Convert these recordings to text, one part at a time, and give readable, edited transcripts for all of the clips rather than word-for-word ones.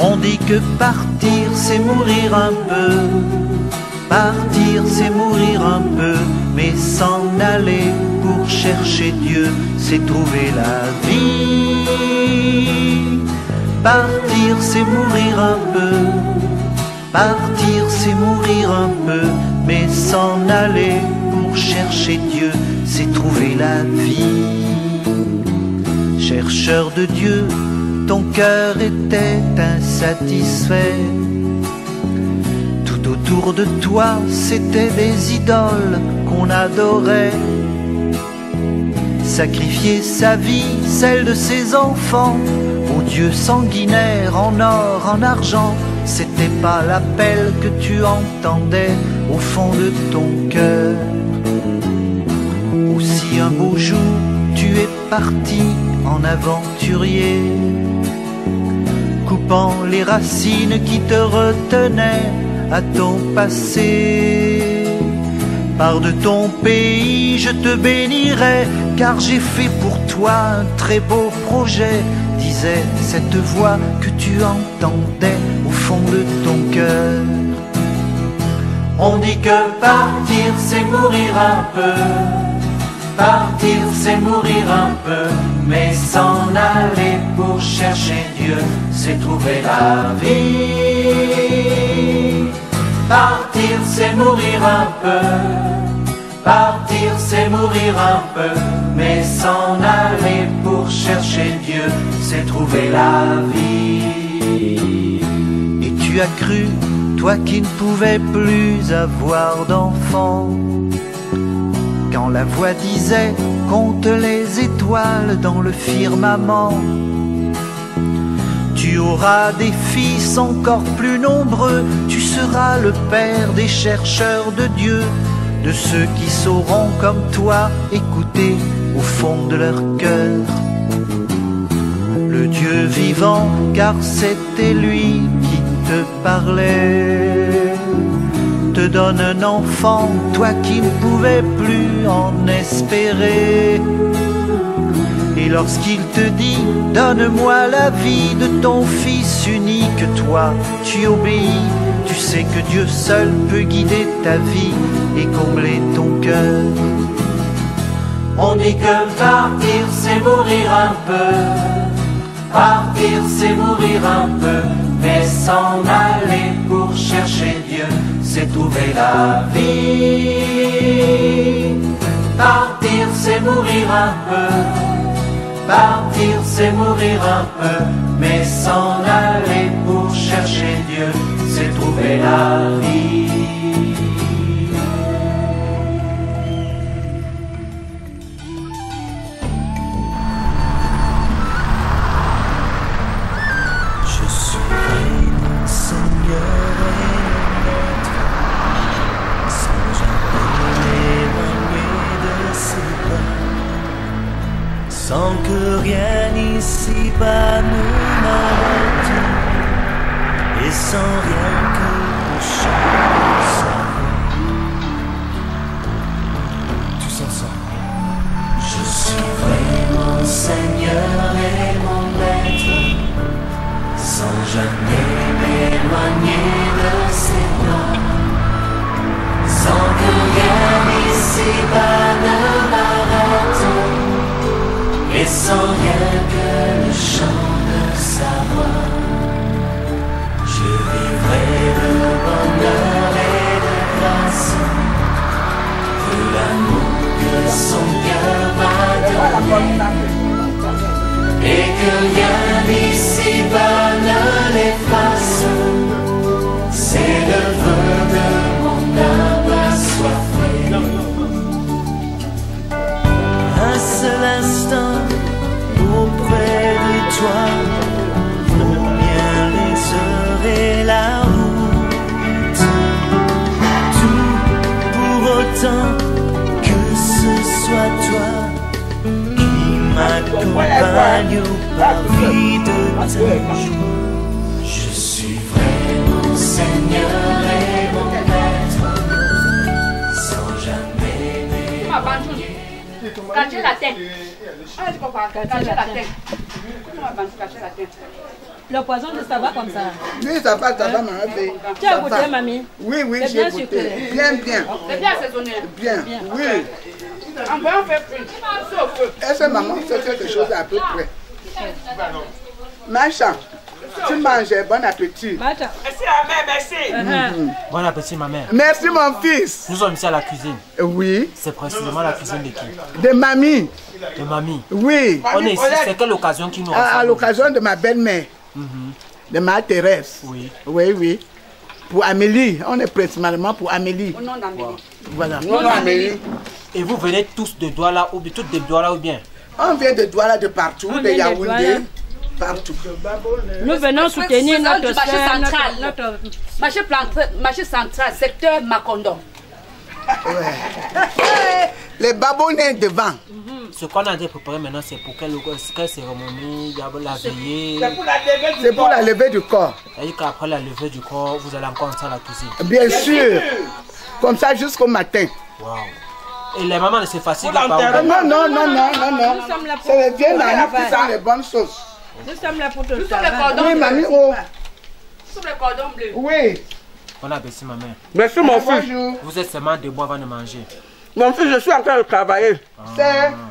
On dit que partir c'est mourir un peu, partir c'est mourir un peu, mais s'en aller pour chercher Dieu, c'est trouver la vie. Partir c'est mourir un peu, partir c'est mourir un peu, mais s'en aller pour chercher Dieu, c'est trouver la vie. Chercheur de Dieu, ton cœur était insatisfait. Tout autour de toi, c'était des idoles qu'on adorait. Sacrifier sa vie, celle de ses enfants, aux dieux sanguinaires en or, en argent, c'était pas l'appel que tu entendais au fond de ton cœur. Aussi un beau jour, tu es parti en aventurier, coupant les racines qui te retenaient à ton passé. Pars de ton pays, je te bénirai, car j'ai fait pour toi un très beau projet, disait cette voix que tu entendais au fond de ton cœur. On dit que partir c'est mourir un peu, partir c'est mourir un peu, mais s'en aller pour chercher Dieu, c'est trouver la vie. Partir c'est mourir un peu, partir c'est mourir un peu, mais s'en aller pour chercher Dieu, c'est trouver la vie. Et tu as cru, toi qui ne pouvais plus avoir d'enfant, quand la voix disait compte les étoiles dans le firmament. Tu auras des fils encore plus nombreux, tu seras le père des chercheurs de Dieu, de ceux qui sauront comme toi écouter au fond de leur cœur le Dieu vivant, car c'était lui qui te parlait. Te donne un enfant, toi qui ne pouvais plus en espérer. Et lorsqu'il te dit, donne-moi la vie de ton fils unique, toi, tu obéis. Tu sais que Dieu seul peut guider ta vie et combler ton cœur. On dit que partir c'est mourir un peu, partir c'est mourir un peu, mais s'en aller pour chercher Dieu, c'est trouver la vie. Partir c'est mourir un peu, partir c'est mourir un peu, mais s'en aller pour chercher Dieu, c'est trouver la vie. Je suivrai mon Seigneur et mon Maître, sans jamais m'éloigner de ses pas, sans que rien ici-bas ne m'arrête, et sans rien que le chant de sa voix. Tous ensemble. Je suivrai mon Seigneur et mon Maître, sans jamais m'éloigner de ses pas, sans que rien ici-bas ne m'arrête, et sans rien que le chant de sa voix. Je vivrai de bonheur et de grâce, de l'amour que son cœur m'a donné, et que rien d'ici-bas ne l'efface. C'est le vœu de mon âme assoiffée. Un seul instant auprès de toi, combien les heures et la route, tout pour autant que ce soit toi qui m'accompagne au parvis de ta joie. Je suivrai mon Seigneur et mon Maître, sans jamais m'éloigner. Cacher la tête. Ah, tu peux pas cacher la tête. Le poison de ça va comme ça. Oui, ça va, maman. Tu as goûté, mamie? Oui, oui, j'ai goûté. Bien, bien. C'est bien assaisonné. Bien, oui. On va en faire plus. Est-ce que maman fait quelque chose à peu près? Macha, tu manges, bon appétit. Macha. Merci, ma mère, merci. Bon appétit, ma mère. Merci, mon fils. Nous sommes ici à la cuisine. Oui. C'est précisément la cuisine de qui? De mamie. De mamie. Oui. On est ici, c'est quelle occasion qui nous À l'occasion de ma belle-mère. De ma Thérèse. Oui. Oui, oui. Pour Amélie. On est principalement pour Amélie. Au nom d'Amélie. Voilà. Au nom d'Amélie. Et vous venez tous de Douala ou bien toutes de Douala ou bien? On vient de Douala de partout, de Yaoundé. Partout. Nous venons soutenir notre marché soeur, central. Marché central, secteur Macondo. Les babonnets devant. Ce qu'on a préparé maintenant, c'est pour quelle cérémonie? La veillée? C'est pour la levée du corps. C'est-à-dire qu'après la levée du corps, vous allez encore entrer à la cuisine? Bien sûr. Comme ça jusqu'au matin. Wow. Et les mamans, c'est facile à parler. Non, non, non, non, non, non. Nous sommes là pour... C'est les vieilles mamans qui font les bonnes sauces. Nous sommes là pour te Nous sommes les cordons bleus. Oui, mamie, oh. Nous sommes les cordons bleus. Oui. Bon appétit, ma mère. Merci, mon fils. Bonjour. Vous êtes seulement debout avant de manger. Mon fils, je suis en train de travailler.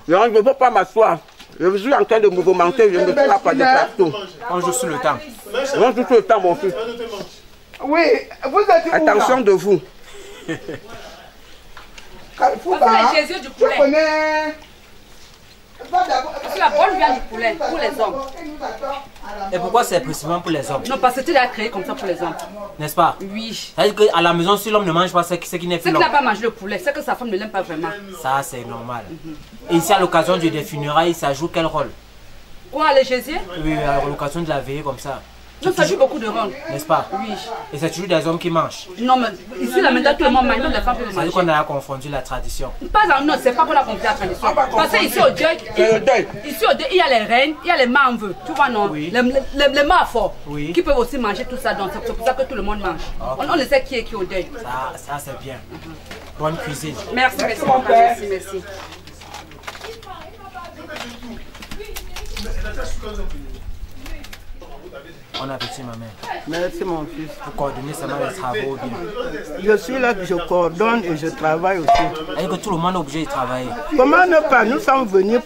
Je ne veux pas m'asseoir. Je suis en train de mouvementer, je ne peux pas des plateaux. On joue sur le temps. On joue sur le temps, mon fils. Oui, vous êtes où? Attention de vous. C'est Jésus du poulet. Je connais. C'est la bonne viande du poulet pour les hommes. Et pourquoi c'est précisément pour les hommes? Non, parce que tu l'as créé comme ça pour les hommes. N'est-ce pas? Oui. C'est-à-dire qu'à la maison, si l'homme ne mange pas ce qui n'est C'est plus qu'il l'homme. n'a pas mangé le poulet, c'est que sa femme ne l'aime pas vraiment. Ça, c'est normal. Et ici, à l'occasion des funérailles, ça joue quel rôle? Quoi, les Jésus? Oui, à l'occasion de la veillée comme ça. Non, ça joue beaucoup de rôle. N'est-ce pas? Oui. Et c'est toujours des hommes qui mangent. Non, mais ici, là, maintenant, tout le monde mange, même les femmes peuvent C'est-à-dire manger. qu'on a confondu la tradition. Pas en non, c'est pas qu'on a compris la tradition. Parce que ici au deuil, ici au deuil, il y a les reines, il y a les membres, tu vois non? Oui. Les morts forts, Oui. qui peuvent aussi manger tout ça, donc c'est pour ça que tout le monde mange. Okay. On le sait qui est qui au deuil. Ça c'est bien. Bonne cuisine. Merci, merci, mon père. Merci, merci. Bon appétit, ma mère. Merci, mon fils. Vous coordonnez seulement les travaux bien. Je suis là, je coordonne et je travaille aussi. C'est-à-dire que tout le monde est obligé de travailler. Comment ne pas? Nous sommes venus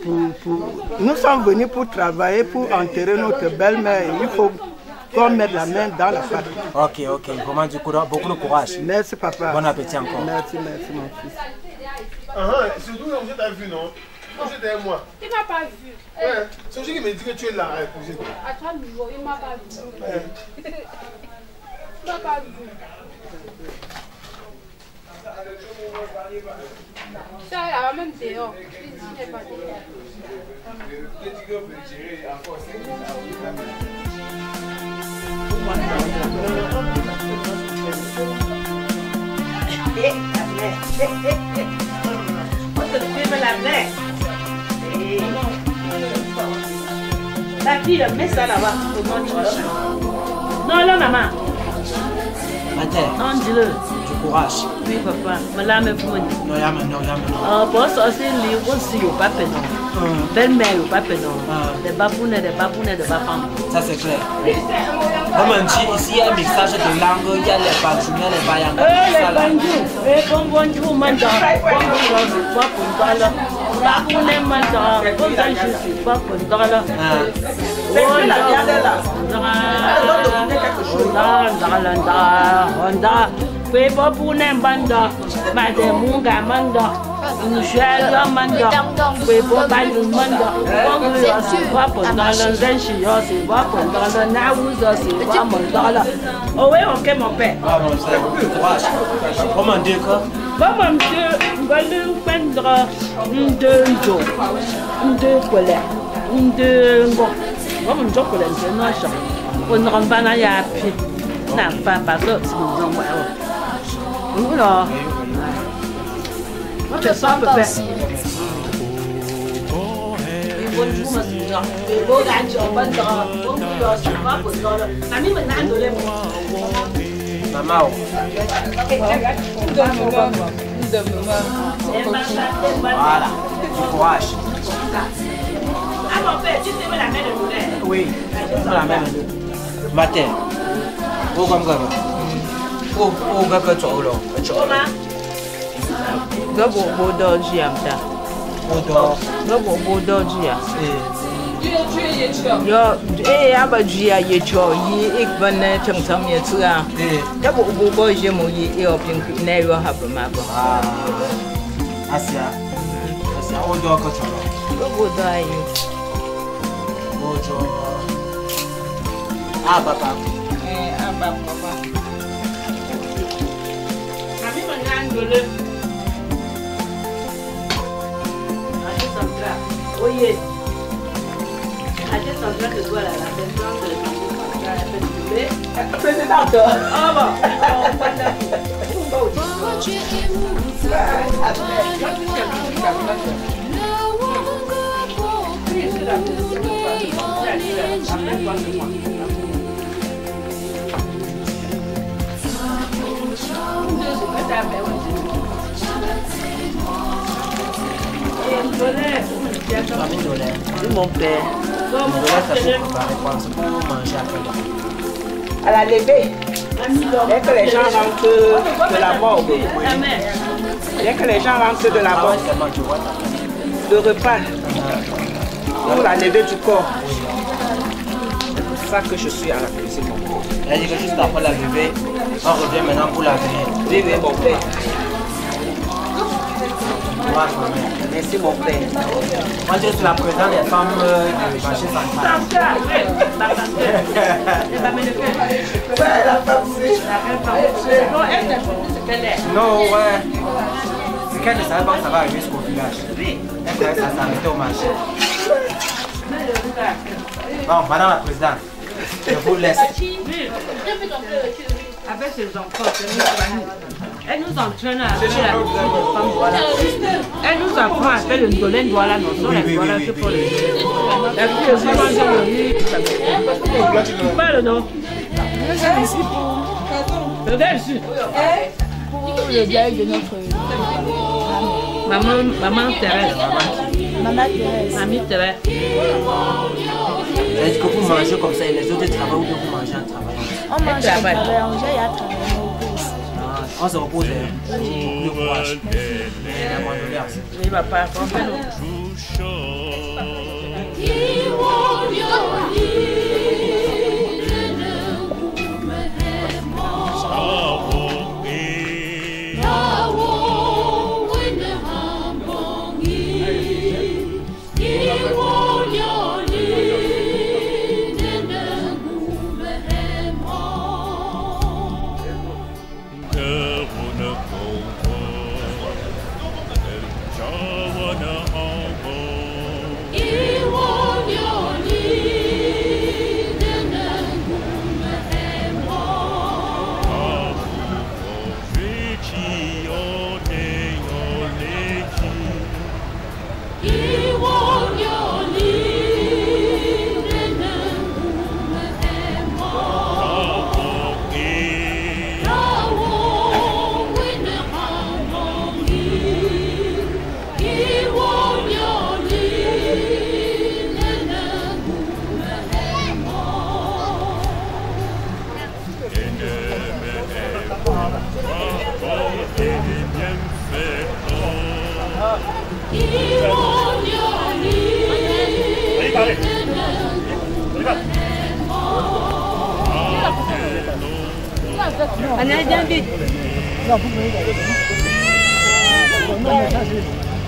nous sommes venus pour travailler, pour enterrer notre belle-mère. Il faut qu'on mette la main dans la pâte. Ok, ok. Vraiment beaucoup de courage. Merci, papa. Bon appétit encore. Merci, merci, mon fils. Surtout, on t'a vu, non? Quand j'étais avec moi. Il m'a pas vu. Ouais. C'est lui qui me dit que tu es là. À toi, nouveau, il m'a pas vu. Il m'a pas vu. Ça, elle va même dehors. Il dit qu'il n'est pas dehors. La fille, mets ça là-bas. Non, non, maman. Matin, Non, dis-le. du courage. Oui, papa. Mais là, mais pour Non, y'a maintenant. ah, bon, ça, c'est les aussi, il n'y a pas de non. Belle-mère, il n'y a pas de non. Des babounes, de babans. Ça c'est clair. Comme on dit, ici il y a un mixage de langues, il y a les Badjoun, il y a les Bayanga. Les bonjour, manda. Bonjour, je suis pas pour ça là. Babounes, manda. Bonjour, je suis pas pour ça là. Honda, Peppa Punem Banda, Madame Munga Manda, Shell Manda, Peppa Bandu Manda, Congress, Wapondala, then she also Wapondala, now who's us in Wamondala. Oh, oui, ok, mon père. Ah non, c'est courage. Comment dire quoi? Comment me Galu Pendra, de Jo, de Colère, de Ngo. Comment je connais ce nom? On ne rentre pas dans la pied. Non, pas que c'est mon nom. Oula. Tu sens un peu faire. Maman. Voilà, du courage. mon père, tu sais la main de poulet. Oui, la même. Matin. Où comme ça? Où que tu as là? Comment? Gabo doji amta. Odo. Gabo doji ya. Eh. Yo, abaji ya yecho yi ikbane chamsam yetra. Gabo boji mo yi opin na yo habma ba. Asia. Asia odo que tu as. Gabo dai. Odo. Ah papa. Papa. Kami mengandung. Oh yes. J'étais en train de voir la présidente de la présidente. Ah bon. Mon père. À la levée, dès que les gens rentrent de la mort, dès que les gens rentrent de la mort, le repas ou la levée du corps, c'est pour ça que je suis à la cuisine. Elle dit que juste après la levée, on revient maintenant pour la veille. Oui, mon père. Merci mon père. Moi je suis la présidente des femmes du marché central. Non, ouais. C'est qu'elle ne savait pas que ça va arriver jusqu'au village. Elle croyait que ça s'arrêtait au marché. Bon, madame la présidente, je vous laisse. Avec ses enfants, elle nous entraîne à faire la femme, voilà. Elle nous apprend à faire le ndolé douala, non, c'est voilà que pour le. La fille aussi mange le riz. Tu parles, non? Je suis ici pour. Regarde ici. Pour le deuil de notre Maman Thérèse. Maman Thérèse. Mamie Thérèse. Est-ce que vous mangez comme ça et les autres travaillent ou que vous mangez en travaillant? On mange à travailler, on gère à travailler. On se repose, le courage. Oui, papa,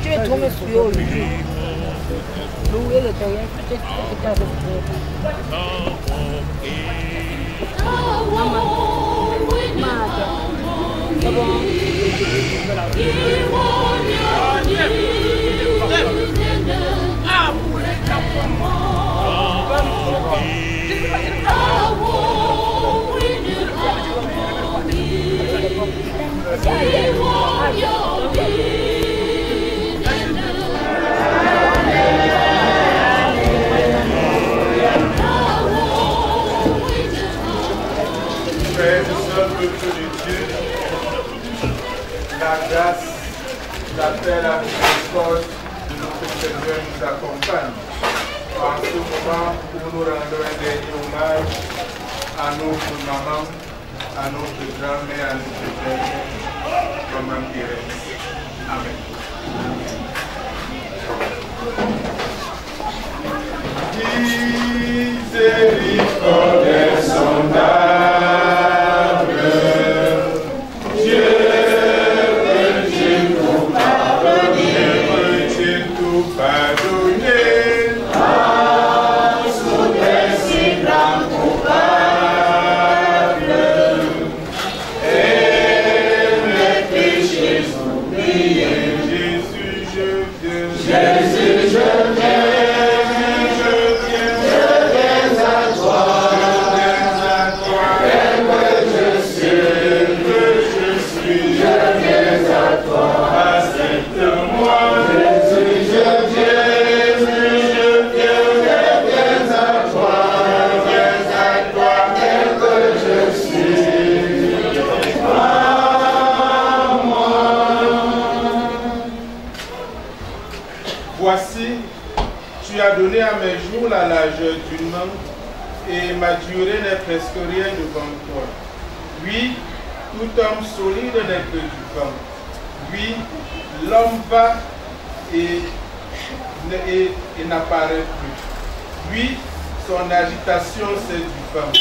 Tu es tombé sur le louer le derrière, peut-être que tu as Frères et sœurs, peuple de Dieu, la grâce, la paix, la miséricorde de notre Seigneur nous accompagne. Par ce moment où nous rendons un dernier hommage à notre maman, à notre grand-mère, à notre belle-mère, maman Thérèse. Amen. Miséricorde insondable, Dieu peut-il tout pardonner, peut-il tout pardonner, à son si grand coupable, et mes péchés oubliés. Jésus, je viens. Jésus, je viens. Voici, tu as donné à mes jours la largeur d'une main, et ma durée n'est presque rien devant toi. Oui, tout homme solide n'est que du vent. Oui, l'homme va et n'apparaît plus. Oui, son agitation c'est du vent.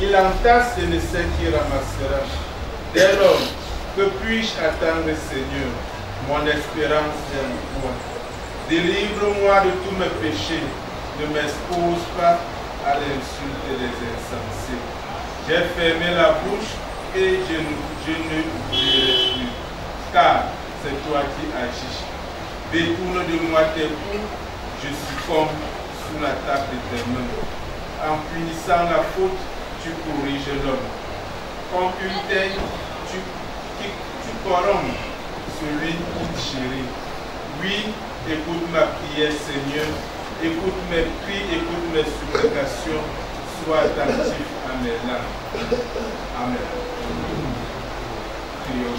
Il entasse et ne sait qui ramassera. Dès lors, que puis-je attendre, Seigneur? Mon espérance est en toi. Délivre-moi de tous mes péchés, ne m'expose pas à l'insulte des insensés. J'ai fermé la bouche et je ne dirai plus, car c'est toi qui agis. Détourne de moi tes coups, je succombe sous l'attaque de tes mains. En punissant la faute, tu corriges l'homme. Comme une teigne, tu corrompes celui qui te chérit. Oui, écoute ma prière, Seigneur. Écoute mes cris, écoute mes supplications. Sois attentif à mes larmes. Amen. Prions.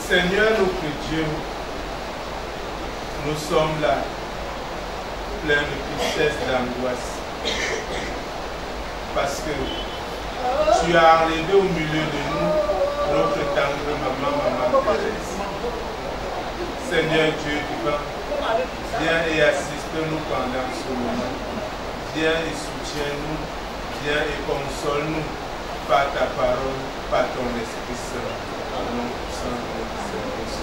Seigneur notre Dieu, nous sommes là, pleins de tristesse, d'angoisse, parce que tu as enlevé au milieu de nous notre tendre maman Thérèse. Seigneur Dieu divin, viens et assiste-nous pendant ce moment. Viens et soutiens-nous, viens et console-nous par ta parole, par ton Esprit Saint. Au nom puissant de notre Seigneur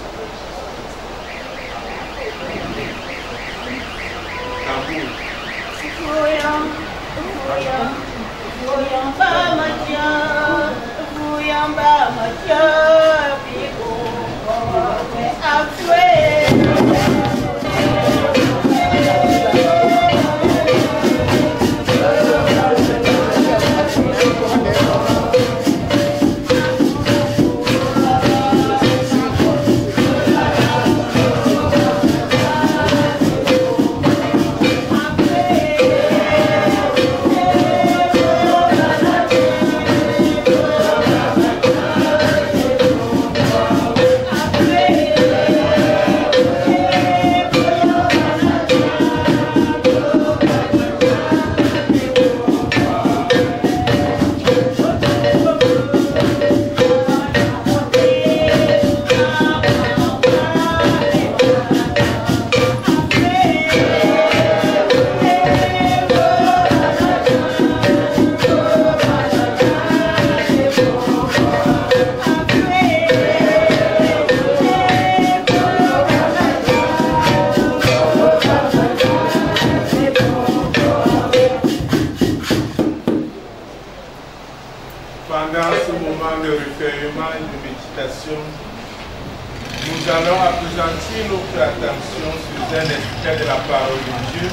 nous allons appesantir notre attention sur un extrait de la parole de Dieu,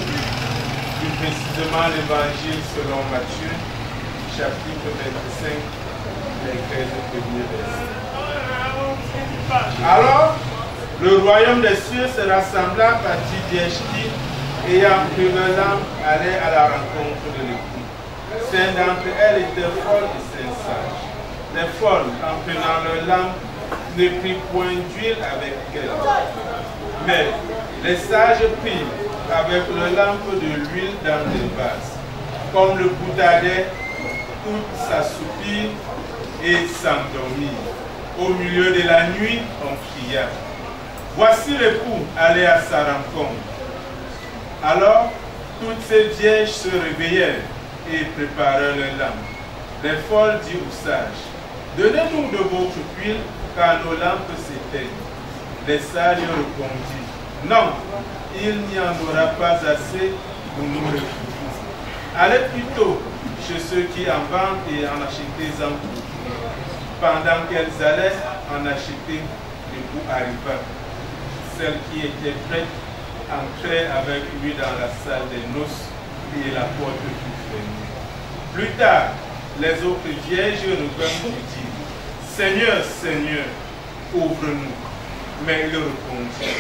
plus précisément l'évangile selon Matthieu, chapitre 25, les 13 premiers versets. Alors, le royaume des cieux sera semblable à 10 vierges qui, ayant pris leur lampe, allaient à la rencontre de l'époux. 5 d'entre elles étaient folles et 5 sages. Les folles, en prenant leur lampe, ne prit point d'huile avec elle. Mais les sages prirent avec leur lampe de l'huile dans des vases. Comme le boutardait, toutes s'assoupirent et s'endormirent. Au milieu de la nuit, on cria. Voici l'époux, allez à sa rencontre. Alors, toutes ces vierges se réveillèrent et préparèrent leurs lampes. Les folles dirent aux sages, donnez-nous de votre huile, car nos lampes s'éteignent. Les sages répondirent, non, il n'y en aura pas assez pour nous réfugier. Allez plutôt chez ceux qui en vendent et en achetez-en. Pendant qu'elles allaient en acheter, l'époux arriva. Celle qui était prête entrait avec lui dans la salle des noces et la porte fut fermée. Plus tard, les autres vierges revinrent et dirent, Seigneur, Seigneur, ouvre-nous. Mais il répondit,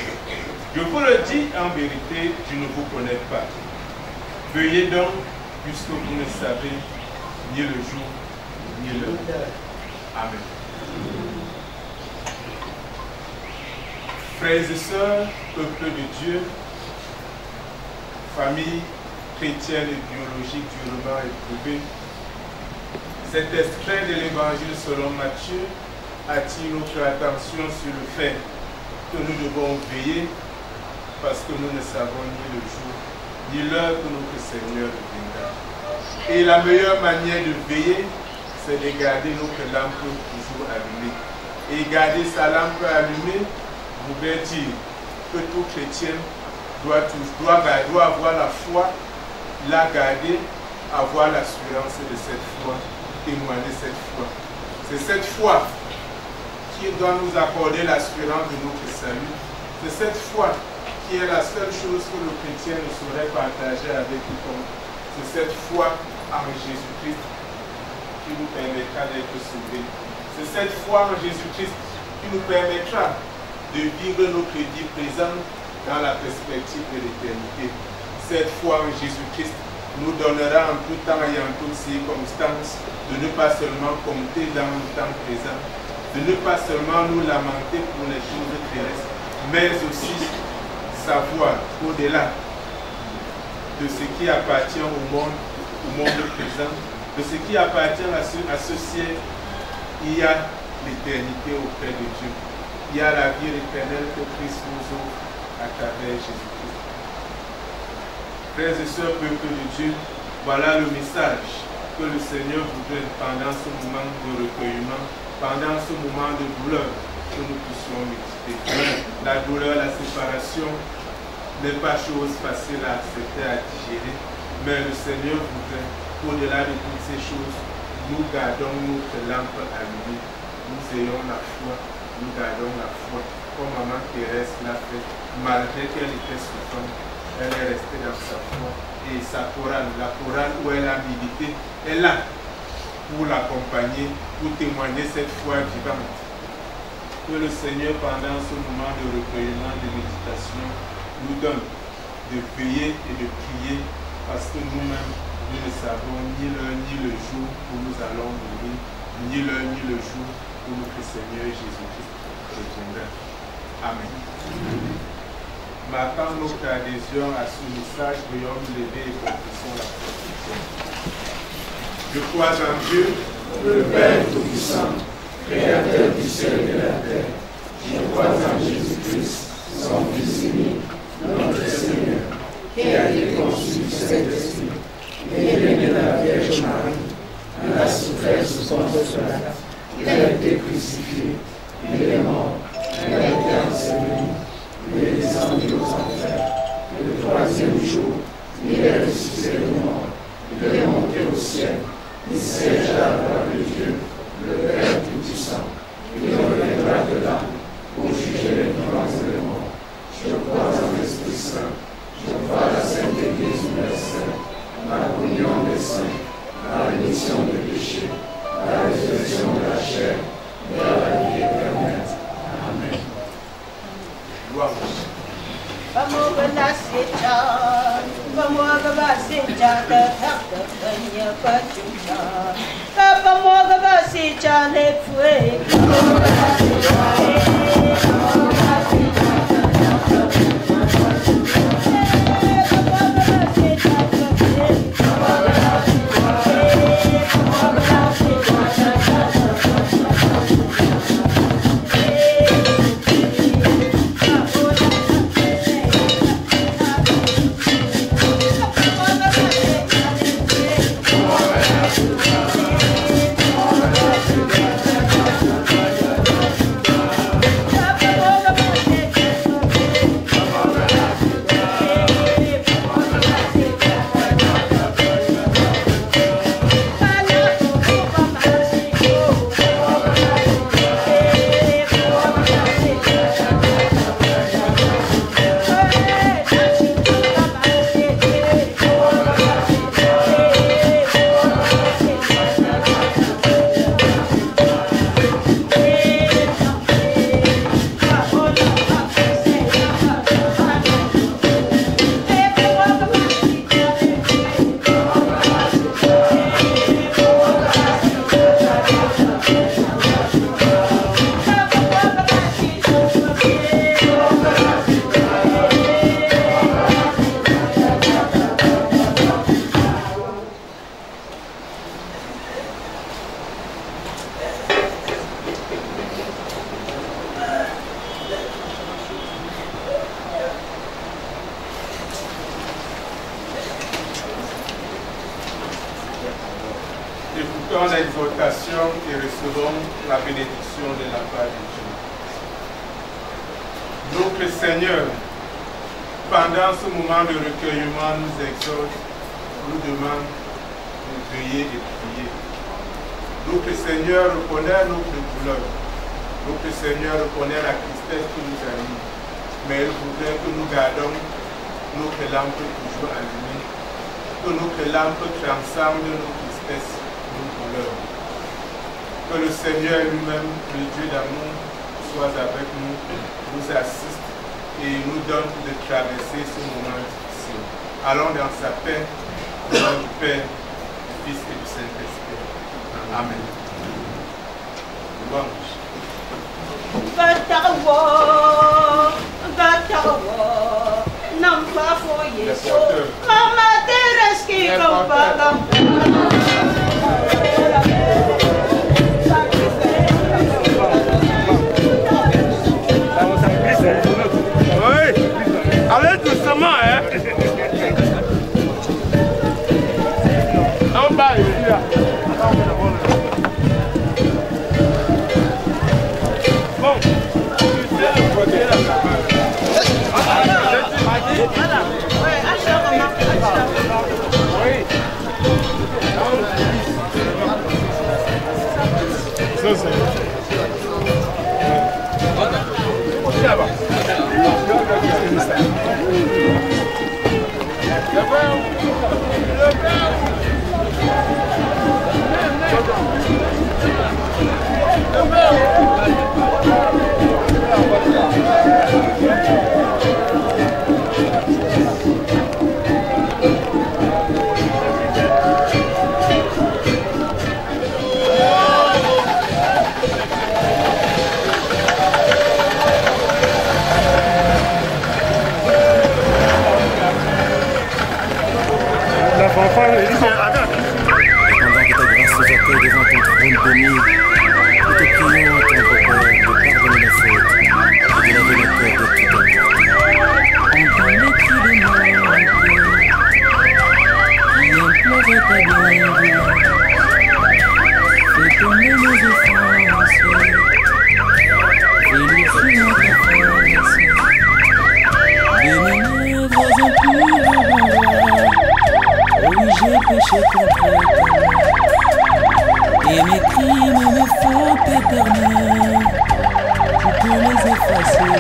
je vous le dis en vérité, je ne vous connais pas. Veuillez donc, puisque vous ne savez ni le jour ni l'heure. Amen. Frères et sœurs, peuple de Dieu, famille chrétienne et biologique durement éprouvée, cet extrait de l'évangile selon Matthieu attire notre attention sur le fait que nous devons veiller parce que nous ne savons ni le jour ni l'heure que notre Seigneur viendra. Et la meilleure manière de veiller, c'est de garder notre lampe toujours allumée. Et garder sa lampe allumée voudrait dire que tout chrétien doit avoir la foi, la garder, avoir l'assurance de cette foi, témoigner cette foi. C'est cette foi qui doit nous accorder l'assurance de notre salut. C'est cette foi qui est la seule chose que le chrétien ne saurait partager avec quiconque. C'est cette foi en Jésus-Christ qui nous permettra d'être sauvés. C'est cette foi en Jésus-Christ qui nous permettra de vivre notre vie présente dans la perspective de l'éternité. Cette foi en Jésus-Christ nous donnera en tout temps et en toutes circonstances de ne pas seulement compter dans le temps présent, de ne pas seulement nous lamenter pour les choses terrestres, mais aussi savoir au-delà de ce qui appartient au monde présent, de ce qui appartient à ce ciel, il y a l'éternité auprès de Dieu. Il y a la vie éternelle que Christ nous offre à travers Jésus-Christ. Frères et sœurs, peuple de Dieu, voilà le message que le Seigneur voudrait pendant ce moment de recueillement, pendant ce moment de douleur, que nous puissions méditer. La douleur, la séparation n'est pas chose facile à accepter, à digérer, mais le Seigneur voudrait, au-delà de toutes ces choses, nous gardons notre lampe allumée, nous ayons la foi, nous gardons la foi, comme maman Thérèse l'a fait, malgré qu'elle était souffrante, elle est restée dans sa foi, et sa chorale, la chorale où elle a milité, est là pour l'accompagner, pour témoigner cette foi vivante. Que le Seigneur, pendant ce moment de recueillement, de méditation, nous donne de veiller et de prier, parce que nous-mêmes, nous ne savons ni l'heure ni le jour où nous allons mourir, ni l'heure ni le jour où notre Seigneur Jésus-Christ reviendra. Amen. Marquant notre adhésion à ce message, veuillons nous lever et confessons la foi. Je crois en Dieu, le Père Tout-Puissant, Créateur du ciel et de la terre. Je crois en Jésus-Christ, son Fils unique, notre Seigneur, qui a été conçu du Saint-Esprit, et né de la Vierge Marie, il a souffert sous Ponce Pilate, il a été crucifié, il est mort, il a été enseveli, il est descendu aux enfers, et le troisième jour, il est ressuscité de mort, il est monté au ciel, il siège à la droite de Dieu, le Père Tout-Puissant. Il reviendra de là pour juger les vivants et les morts. Je crois en l'Esprit Saint, je crois à la Sainte Église universelle, la communion des saints, la rémission des péchés, la résurrection de la chair et à la vie éternelle. Amen. Gloire. Papa, l'exhortation et recevrons la bénédiction de la part de Dieu. Notre Seigneur, pendant ce moment de recueillement, nous exhorte, nous demande de veiller et prier. Notre Seigneur reconnaît notre douleur. Notre Seigneur reconnaît la tristesse qui nous anime. Mais il voudrait que nous gardons notre lampe toujours allumée, que notre lampe transcende nos tristesses, nos douleurs. Que le Seigneur lui-même, le Dieu d'amour, soit avec nous, nous assiste et nous donne de traverser ce moment difficile. Allons dans sa paix, au nom du Père, du Fils et du Saint-Esprit. Amen. Louange. Allez doucement, hein. En bas, ici, là. Bon, tu sais le côté là. Oui. Ça, c'est... Là-bas. Et mes crimes me font éternels, tu peux les effacer.